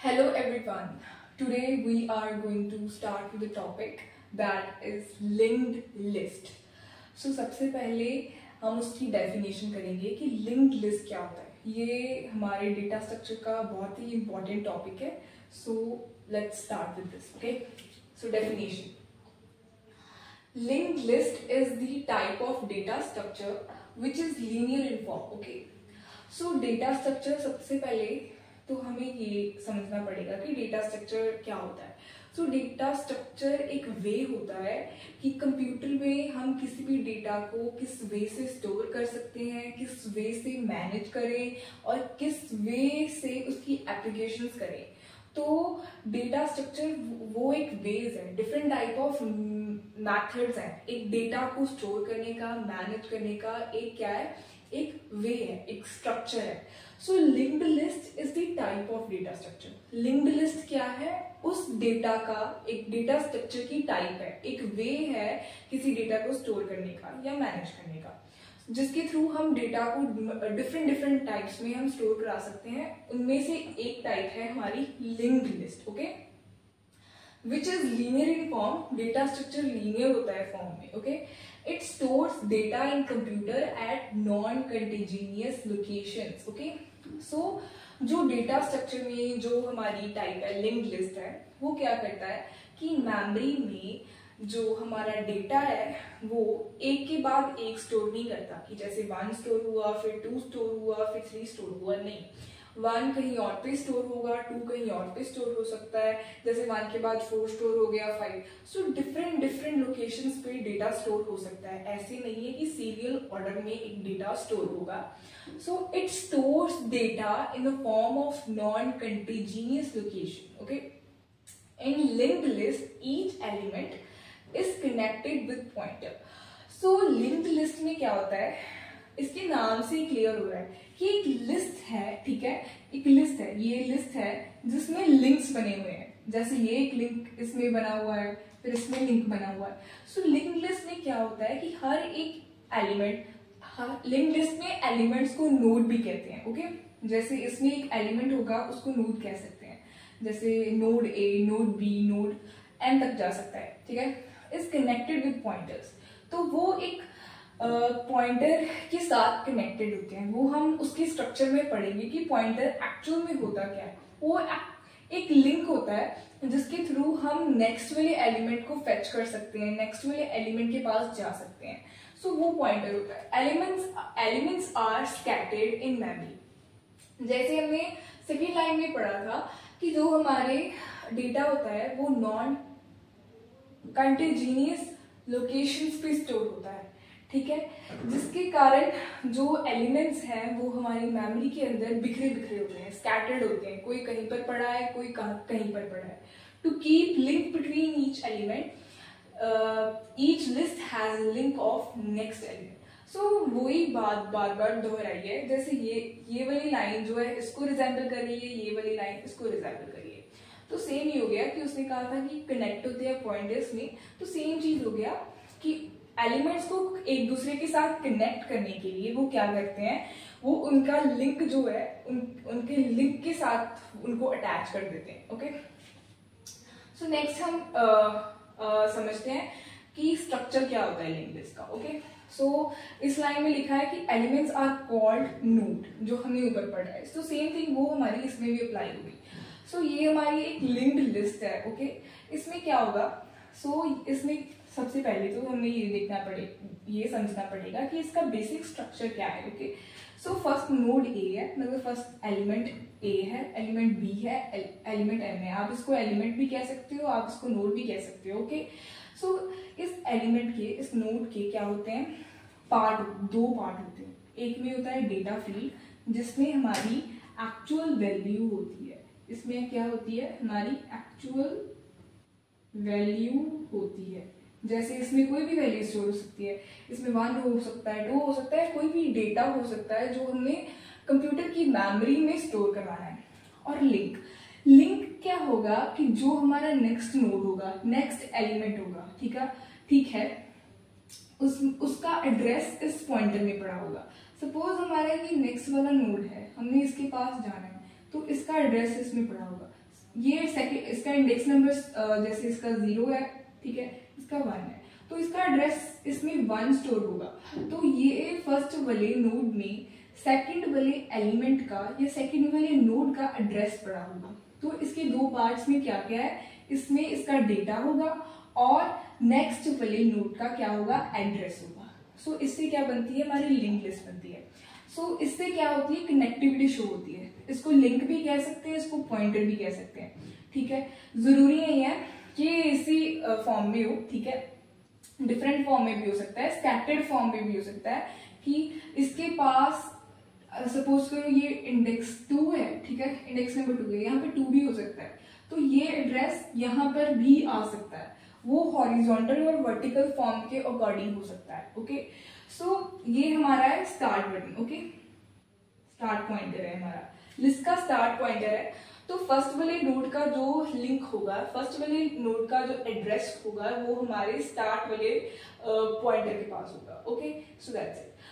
Hello everyone. Today we are going to start with the topic that is linked list. So सबसे पहले हम उसकी definition करेंगे कि लिंक्ड लिस्ट क्या होता है। ये हमारे डेटा स्ट्रक्चर का बहुत ही इम्पोर्टेंट टॉपिक है। So let's start with this. Okay, so definition, linked list is the type of data structure which is linear in form. Okay, so data structure सबसे पहले तो हमें ये समझना पड़ेगा कि डेटा स्ट्रक्चर क्या होता है। सो डेटा स्ट्रक्चर एक वे होता है कि कंप्यूटर में हम किसी भी डेटा को किस वे से स्टोर कर सकते हैं, किस वे से मैनेज करें और किस वे से उसकी एप्लीकेशंस करें। तो डेटा स्ट्रक्चर वो एक वेज है, डिफरेंट टाइप ऑफ मेथड्स हैं एक डेटा को स्टोर करने का, मैनेज करने का। एक क्या है, एक वे है, एक स्ट्रक्चर है। So linked list is the type of data structure. Linked list क्या है, उस डेटा का एक डेटा स्ट्रक्चर की टाइप है, एक वे है किसी डेटा को स्टोर करने का या मैनेज करने का, जिसके थ्रू हम डेटा को डिफरेंट टाइप्स में हम स्टोर करा सकते हैं। उनमें से एक टाइप है हमारी linked list. Okay, which is linear in form. Data structure linear होता है फॉर्म में। Okay, it stores data in computer at non continuous locations. Okay, so जो डेटा स्ट्रक्चर में जो हमारी टाइप है लिंक्ड लिस्ट है, वो क्या करता है कि मेमोरी में जो हमारा डेटा है वो एक के बाद एक स्टोर नहीं करता कि जैसे 1 स्टोर हुआ, फिर 2 स्टोर हुआ, फिर 3 स्टोर हुआ। नहीं, 1 कहीं और पे स्टोर होगा, 2 कहीं और पे स्टोर हो सकता है, जैसे 1 के बाद 4 स्टोर हो गया, 5। सो डिफरेंट लोकेशंस पे डेटा स्टोर हो सकता है। ऐसे नहीं है कि सीरियल ऑर्डर में एक डेटा स्टोर होगा। So it stores data in the form of non continuous location. Okay, in linked list each element is connected with pointer. So linked list में क्या होता है, इसके नाम से क्लियर हो रहा है कि एक लिस्ट है। ठीक है, एक लिस्ट है, ये लिस्ट है जिसमें लिंक्स बने हुए हैं। जैसे ये एक लिंक इसमें बना हुआ है, फिर इसमें लिंक बना हुआ है। सो लिंक्ड लिस्ट में क्या होता है कि हर एक एलिमेंट, लिंक्ड लिस्ट में एलिमेंट्स को नोड भी कहते हैं। ओके, जैसे इसमें एक एलिमेंट होगा उसको नोड कह सकते हैं, जैसे node A, node B, node N तक जा सकता है। ठीक है, इज कनेक्टेड विद पॉइंटर्स। तो वो एक पॉइंटर के साथ कनेक्टेड होते हैं। वो हम उसके स्ट्रक्चर में पढ़ेंगे कि पॉइंटर एक्चुअल में होता क्या है। वो एक लिंक होता है जिसके थ्रू हम नेक्स्ट वाले एलिमेंट को फेच कर सकते हैं, नेक्स्ट वाले एलिमेंट के पास जा सकते हैं। सो वो पॉइंटर होता है। Elements are scattered in memory. जैसे हमने सेकेंड लाइन में पढ़ा था कि जो हमारे डेटा होता है वो नॉन कंटिन्यूअस लोकेशंस पे स्टोर होता है। ठीक है, जिसके कारण जो एलिमेंट्स हैं वो हमारी मेमोरी के अंदर बिखरे होते हैं, स्कैटर्ड होते हैं। कोई कहीं पर पड़ा है, कोई कहीं पर पड़ा है। To keep link between each element, each list has link of next element. So वही बात बार बार दोहराई है। जैसे ये वाली लाइन जो है इसको रिजेंबल कर रही है, ये वाली लाइन इसको रिजेंबल कर रही है। तो सेम ही हो गया कि उसने कहा था कि कनेक्ट होते हैं पॉइंटर्स में, तो सेम चीज हो गया कि एलिमेंट्स को एक दूसरे के साथ कनेक्ट करने के लिए वो क्या करते हैं, वो उनका लिंक जो है उनके लिंक के साथ उनको अटैच कर देते हैं। ओके, सो नेक्स्ट हम समझते हैं कि स्ट्रक्चर क्या होता है लिंक्ड लिस्ट का। ओके, सो इस लाइन में लिखा है कि एलिमेंट्स आर कॉल्ड नोड, जो हमने ऊपर पढ़ा है। तो सेम थिंग वो हमारी इसमें भी अप्लाई होगी। सो ये हमारी एक लिंक्ड लिस्ट है। ओके, इसमें क्या होगा, सो इसमें सबसे पहले तो हमें ये समझना पड़ेगा कि इसका बेसिक स्ट्रक्चर क्या है। Okay, so first node A है, मतलब फर्स्ट एलिमेंट ए है, एलिमेंट बी है, एलिमेंट एम है। आप इसको एलिमेंट भी कह सकते हो, आप इसको नोड भी कह सकते हो। ओके, सो इस एलिमेंट के, इस नोड के क्या होते हैं, दो पार्ट होते हैं। एक में होता है डेटा फील्ड जिसमें हमारी एक्चुअल वैल्यू होती है। इसमें क्या होती है, हमारी एक्चुअल वैल्यू होती है। जैसे इसमें कोई भी वैल्यू स्टोर हो सकती है, इसमें 1 हो सकता है, 2 हो सकता है, कोई भी डेटा हो सकता है जो हमने कंप्यूटर की मेमोरी में स्टोर करवाना है। और लिंक क्या होगा कि जो हमारा नेक्स्ट नोड होगा, नेक्स्ट एलिमेंट होगा, ठीक है, उसका एड्रेस इस पॉइंटर में पड़ा होगा। सपोज हमारा ये नेक्स्ट वाला नोड है, हमने इसके पास जाना है, तो इसका एड्रेस इसमें पड़ा होगा। ये सेकंड, इसका इंडेक्स नंबर जैसे इसका 0 है, ठीक है, इसका 1 है, तो इसका एड्रेस इसमें 1 स्टोर होगा। तो ये फर्स्ट वाले नोड में सेकंड वाले एलिमेंट का या सेकंड वाले नोड का एड्रेस पड़ा होगा। तो इसके दो पार्ट्स में क्या क्या है, इसमें इसका डेटा होगा और नेक्स्ट वाले नोड का क्या होगा, एड्रेस होगा। सो इससे क्या बनती है, हमारी लिंक लिस्ट बनती है। सो इससे क्या होती है, कनेक्टिविटी शो होती है। इसको लिंक भी कह सकते हैं, इसको पॉइंटर भी कह सकते हैं, ठीक है। जरूरी नहीं है कि इसी फॉर्म में हो, ठीक है, डिफरेंट फॉर्म में भी हो सकता है, स्कैटर्ड फॉर्म में भी हो सकता है कि इसके पास सपोज करो ये इंडेक्स 2 है, ठीक है, इंडेक्स नंबर 2 है, यहाँ पे 2 भी हो सकता है, तो ये एड्रेस यहाँ पर भी आ सकता है। वो हॉरिजॉन्टल और वर्टिकल फॉर्म के अकॉर्डिंग हो सकता है। ओके, सो ये हमारा है start button. Okay, start pointer है हमारा, लिस्ट का स्टार्ट पॉइंटर है। तो फर्स्ट वाले नोड का जो लिंक होगा, फर्स्ट वाले नोड का जो एड्रेस होगा वो हमारे स्टार्ट वाले पॉइंटर के पास होगा। Okay, so that's it.